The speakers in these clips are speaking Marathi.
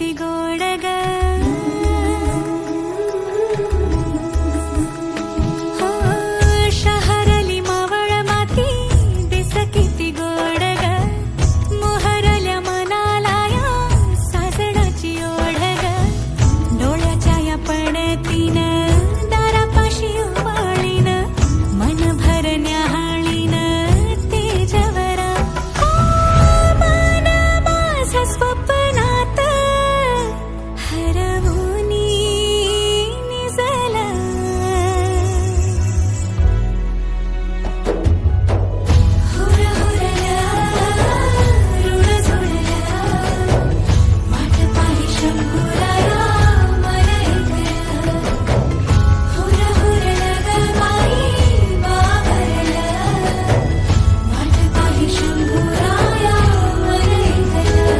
किती गोड ग हो शहरली मावळ माती दिस किती गोड ग मोहरल्या मनाला या सासणाची ओढ ग डोळ्याच्या या पडतीन दारापाशी उभाळीन मन भरण्या हाळीन तेजवरा मन माझं स्वप्नात हरवूनी निजला हुर हुरला ऋण जुळला वाट पाही शंभुराया मन ऐकलं हुर हुरला ग बाई बाबरला वाट पाही शंभुराया मन ऐकलं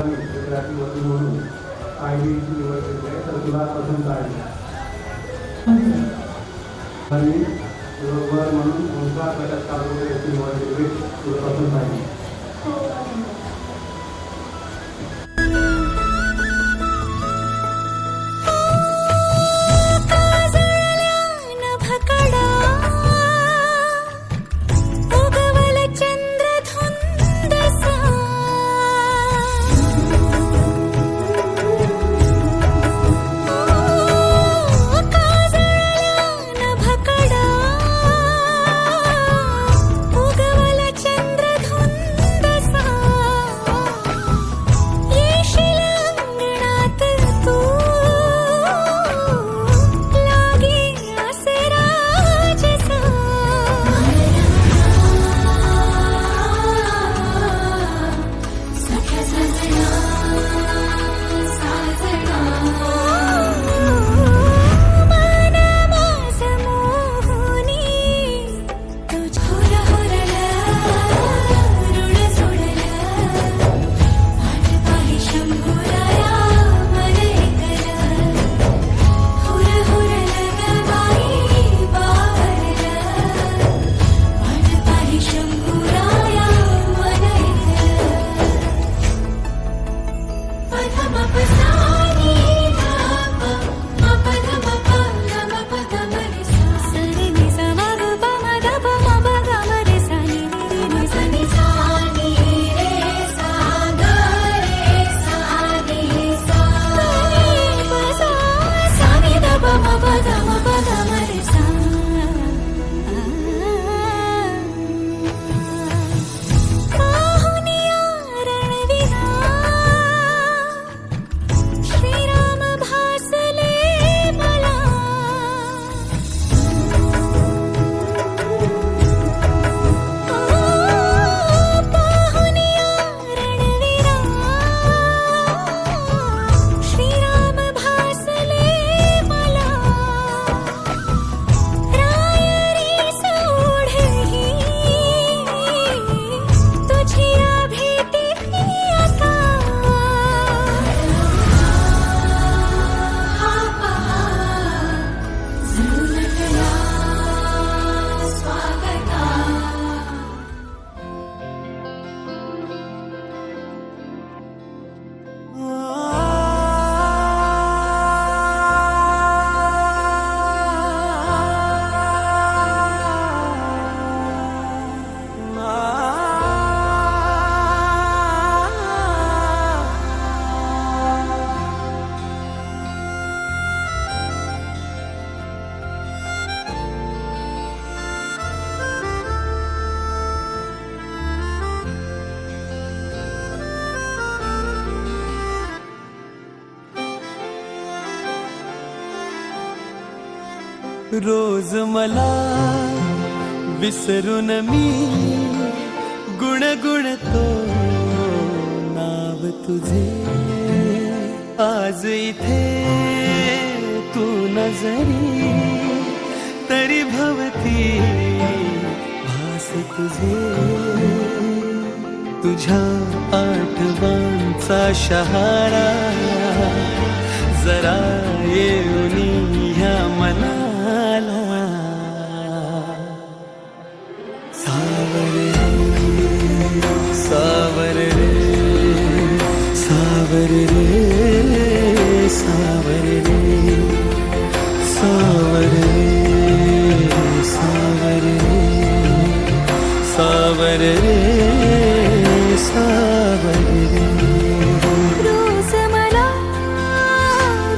म्हणून आयडीची निवड केली आहे तर तुला पसंत आहे आणि बरोबर म्हणून ओंकार प्रकाश काळोखे याची निवड केली तुला पसंत आहे काजळल्या नभकडा उगवल चंद्र धुंदसा काजळल्या नभकडा उगवल चंद्र धुंदसा येशील अंगणात तू लागे असे राजसा सख्या सजना साजना मन माझं मोहनी तुझ्या हुरला ऋण जुळला वाट पाही शंभुराया मन ऐकलं हुर हुरला ग बाई बाबरला वाट पाही शंभुराया मन ऐकलं पधम पसानी धाप अपधम पधम पधम रे सा सरे नि सा मा ग प म ध प म प ग म रे सा नि रे नि सा नि सा नि रे सा ग रे सा नि सा रे प सा सा नि ध प म प ध म प ध म रे सा पाहुनिया रणविरा श्रीराम भासले मला पाहुनिया रणविरा श्रीराम भासले मला रायरीस ओढही तुझी या भेटी आता हा पहा जणू नटला स्वागता रोज मला विसरून मी गुणगुणतो नाव तुझे आज इथे तू नजरी तरी भवती भास तुझे तुझ्या आठवणचा शहारा जरा येऊन ह्या मनाला सावर रे सावर रे. रोज मला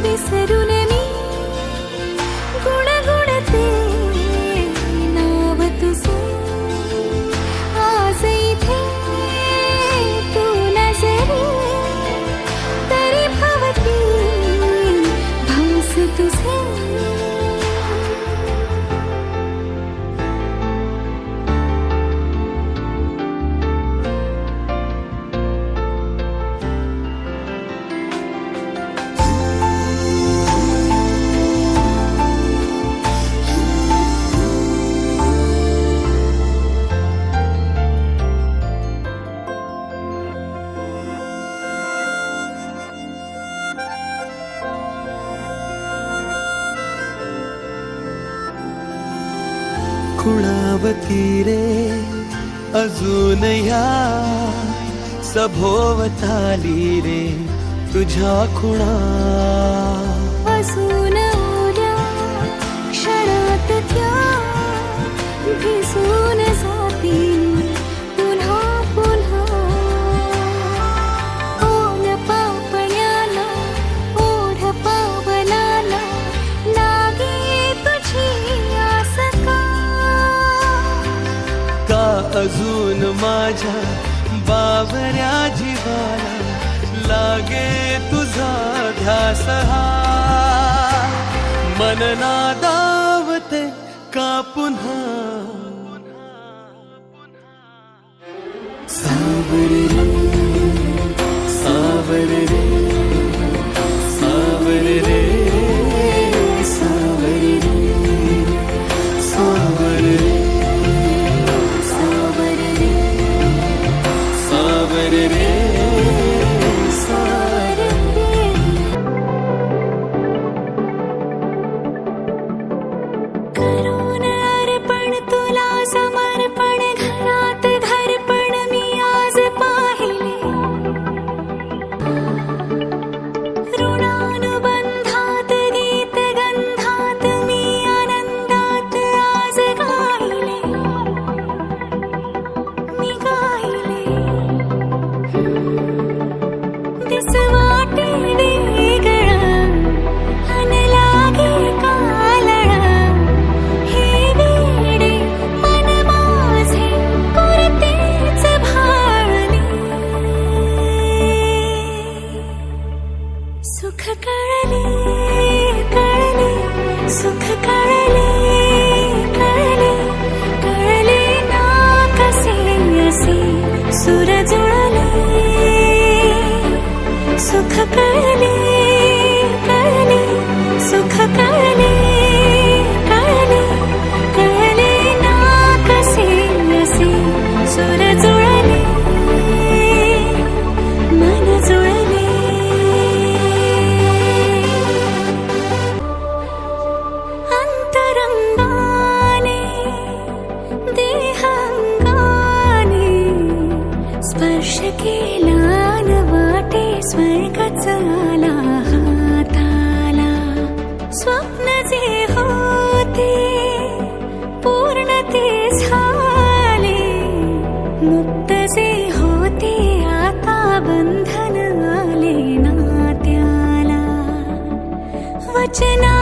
विसरून मी गुणगुणते नाव तुझे. आज इथे तू नजरे तरी भवती भास तुझे. खुणावती रे अजून या सभोवताली रे तुझ्या खुणा. अजून उद्या क्षणात त्या भिजून जातील पुन्हा पुन्हा. ओढ पापण्याला ओढ पावलाला लागे तुझी आस का. का अजून माझ्या बावऱ्या जीवाला लागे तुझा ध्यास हा. मन नादावते का पुन्हा. सावर रे सावर रे सावर रे सावर रे सावर रे सावर रे सावर रे सावर रे. करून अर्पण तुला समर्पण घरात घरपण मी आज पाहिले. ऋणानुबंधात गीत गंधात मी आनंदात आज गायले. मी गायले. दिस वाटे वेगळं अन लागे कालळं. हे वेडे मन माझे पुरतेच भाळले. सुख कळले कळले सुख कळले कळले कळले ना कसे असे सुर जुळले. सुख कळले कळले सुख कळले कळले कळले ना कसे असे सुर जुळले मन जुळले. अंतरंगाने देहांगाने स्पर्श केला न वाटे स्वर्गच आला हाताला. स्वप्न जे होते पूर्ण ते झाले. मुक्त जे होते आता बंधन आले नात्याला. वचना